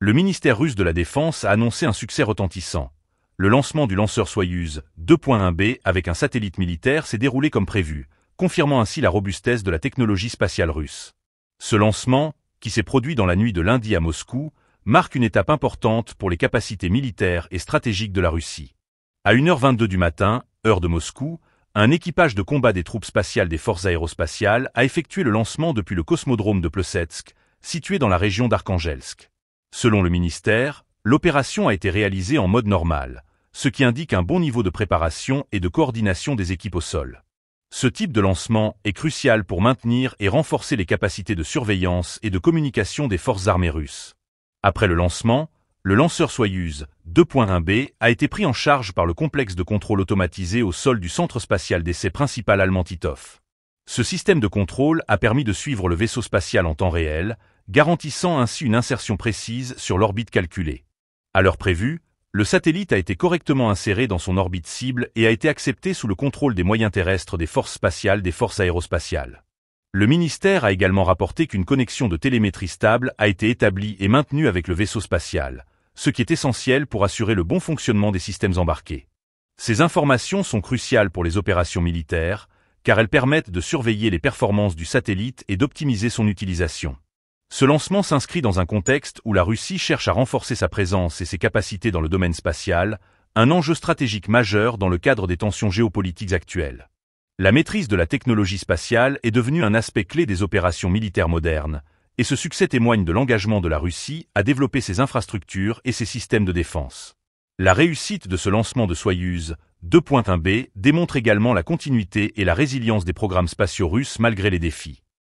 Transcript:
Le ministère russe de la Défense a annoncé un succès retentissant. Le lancement du lanceur Soyouz 2.1B avec un satellite militaire s'est déroulé comme prévu, confirmant ainsi la robustesse de la technologie spatiale russe. Ce lancement, qui s'est produit dans la nuit de lundi à Moscou, marque une étape importante pour les capacités militaires et stratégiques de la Russie. À 1h22 du matin, heure de Moscou, un équipage de combat des troupes spatiales des forces aérospatiales a effectué le lancement depuis le cosmodrome de Plesetsk, situé dans la région d'Arkhangelsk. Selon le ministère, l'opération a été réalisée en mode normal, ce qui indique un bon niveau de préparation et de coordination des équipes au sol. Ce type de lancement est crucial pour maintenir et renforcer les capacités de surveillance et de communication des forces armées russes. Après le lancement, le lanceur Soyouz 2.1B a été pris en charge par le complexe de contrôle automatisé au sol du centre spatial d'essai principal allemand Titov. Ce système de contrôle a permis de suivre le vaisseau spatial en temps réel, garantissant ainsi une insertion précise sur l'orbite calculée. À l'heure prévue, le satellite a été correctement inséré dans son orbite cible et a été accepté sous le contrôle des moyens terrestres des forces spatiales des forces aérospatiales. Le ministère a également rapporté qu'une connexion de télémétrie stable a été établie et maintenue avec le vaisseau spatial, ce qui est essentiel pour assurer le bon fonctionnement des systèmes embarqués. Ces informations sont cruciales pour les opérations militaires, car elles permettent de surveiller les performances du satellite et d'optimiser son utilisation. Ce lancement s'inscrit dans un contexte où la Russie cherche à renforcer sa présence et ses capacités dans le domaine spatial, un enjeu stratégique majeur dans le cadre des tensions géopolitiques actuelles. La maîtrise de la technologie spatiale est devenue un aspect clé des opérations militaires modernes, et ce succès témoigne de l'engagement de la Russie à développer ses infrastructures et ses systèmes de défense. La réussite de ce lancement de Soyouz 2.1B démontre également la continuité et la résilience des programmes spatiaux russes malgré les défis.